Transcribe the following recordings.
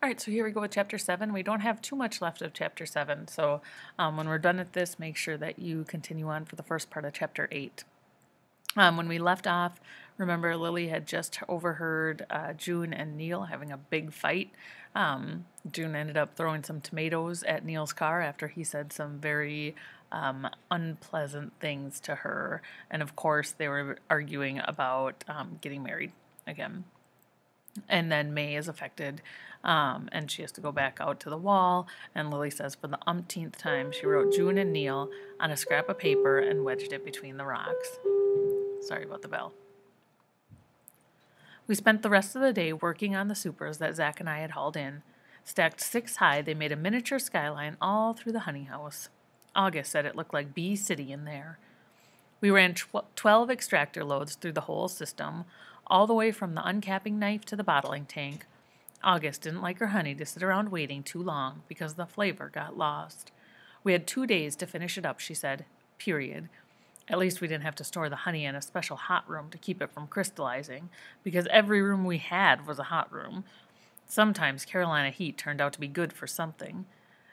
All right, so here we go with chapter 7. We don't have too much left of chapter 7, so when we're done with this, make sure that you continue on for the first part of chapter 8. When we left off, remember Lily had just overheard June and Neil having a big fight. June ended up throwing some tomatoes at Neil's car after he said some very unpleasant things to her. And of course, they were arguing about getting married again. And then May is affected, and she has to go back out to the wall. And Lily says for the umpteenth time, she wrote June and Neil on a scrap of paper and wedged it between the rocks. Sorry about the bell. We spent the rest of the day working on the supers that Zach and I had hauled in. Stacked 6 high, they made a miniature skyline all through the honey house. August said it looked like Bee City in there. We ran 12 extractor loads through the whole system, all the way from the uncapping knife to the bottling tank. August didn't like her honey to sit around waiting too long because the flavor got lost. We had 2 days to finish it up, she said. Period. At least we didn't have to store the honey in a special hot room to keep it from crystallizing, because every room we had was a hot room. Sometimes Carolina heat turned out to be good for something.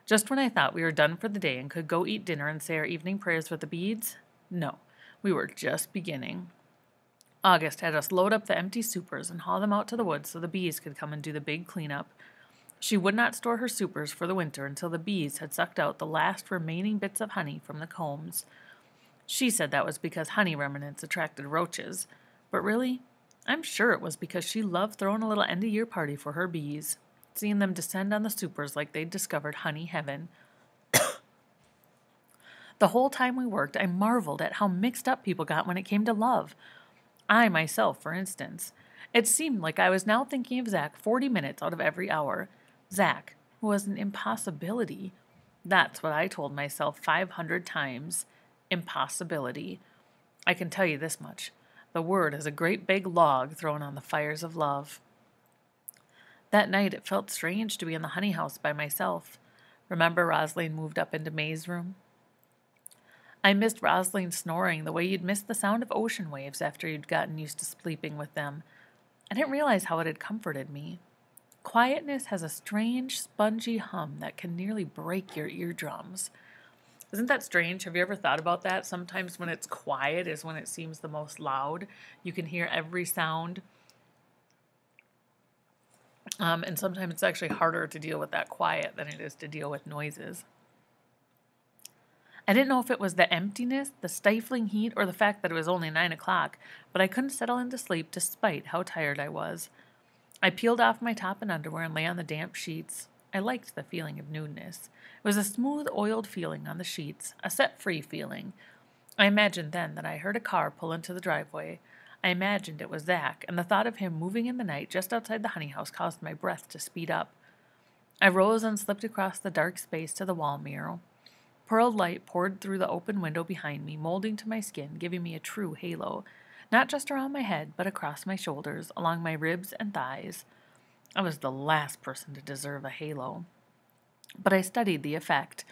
Just when I thought we were done for the day and could go eat dinner and say our evening prayers with the beads, no, we were just beginning. August had us load up the empty supers and haul them out to the woods so the bees could come and do the big cleanup. She would not store her supers for the winter until the bees had sucked out the last remaining bits of honey from the combs. She said that was because honey remnants attracted roaches, but really, I'm sure it was because she loved throwing a little end-of-year party for her bees, seeing them descend on the supers like they'd discovered honey heaven. The whole time we worked, I marveled at how mixed up people got when it came to love. I myself, for instance. It seemed like I was now thinking of Zach 40 minutes out of every hour. Zach, who was an impossibility. That's what I told myself 500 times. Impossibility. I can tell you this much. The word is a great big log thrown on the fires of love. That night it felt strange to be in the honey house by myself. Remember Rosalind moved up into May's room? I missed Rosalind snoring the way you'd miss the sound of ocean waves after you'd gotten used to sleeping with them. I didn't realize how it had comforted me. Quietness has a strange, spongy hum that can nearly break your eardrums. Isn't that strange? Have you ever thought about that? Sometimes when it's quiet is when it seems the most loud. You can hear every sound. And sometimes it's actually harder to deal with that quiet than it is to deal with noises. I didn't know if it was the emptiness, the stifling heat, or the fact that it was only 9 o'clock, but I couldn't settle into sleep despite how tired I was. I peeled off my top and underwear and lay on the damp sheets. I liked the feeling of nudeness. It was a smooth, oiled feeling on the sheets, a set-free feeling. I imagined then that I heard a car pull into the driveway. I imagined it was Zach, and the thought of him moving in the night just outside the honey house caused my breath to speed up. I rose and slipped across the dark space to the wall mirror. Pearl light poured through the open window behind me, molding to my skin, giving me a true halo, not just around my head, but across my shoulders, along my ribs and thighs. I was the last person to deserve a halo. But I studied the effect.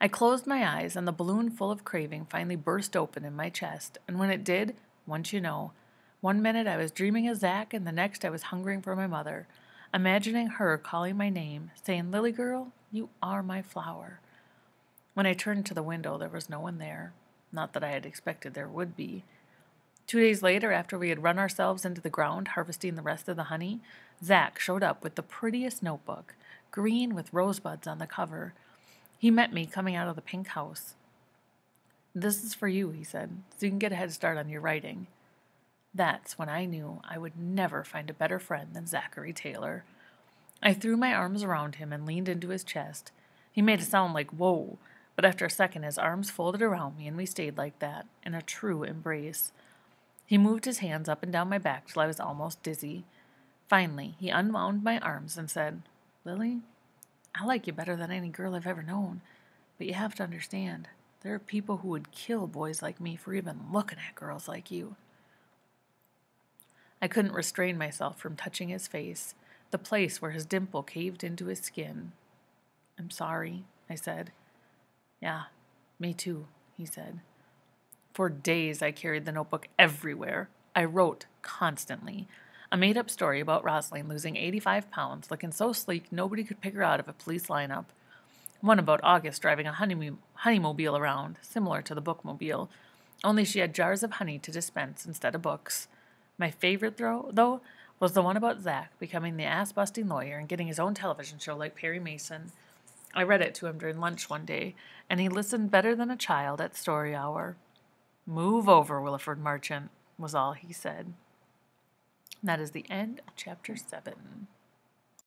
I closed my eyes, and the balloon full of craving finally burst open in my chest, and when it did, once you know, one minute I was dreaming of Zach, and the next I was hungering for my mother, imagining her calling my name, saying, "Lily girl, you are my flower." When I turned to the window, there was no one there. Not that I had expected there would be. 2 days later, after we had run ourselves into the ground harvesting the rest of the honey, Zach showed up with the prettiest notebook, green with rosebuds on the cover. He met me coming out of the pink house. "This is for you," he said, "so you can get a head start on your writing." That's when I knew I would never find a better friend than Zachary Taylor. I threw my arms around him and leaned into his chest. He made a sound like "whoa," but after a second his arms folded around me and we stayed like that, in a true embrace. He moved his hands up and down my back till I was almost dizzy. Finally, he unwound my arms and said, "Lily, I like you better than any girl I've ever known, but you have to understand, there are people who would kill boys like me for even looking at girls like you." I couldn't restrain myself from touching his face, the place where his dimple caved into his skin. "I'm sorry," I said. "Yeah, me too," he said. For days I carried the notebook everywhere. I wrote constantly. A made-up story about Rosalind losing 85 pounds, looking so sleek nobody could pick her out of a police lineup. One about August driving a honeymobile around, similar to the bookmobile, only she had jars of honey to dispense instead of books. My favorite, though, was the one about Zach becoming the ass-busting lawyer and getting his own television show like Perry Mason. I read it to him during lunch one day, and he listened better than a child at story hour. "Move over, Williford Marchant," was all he said. And that is the end of chapter 7.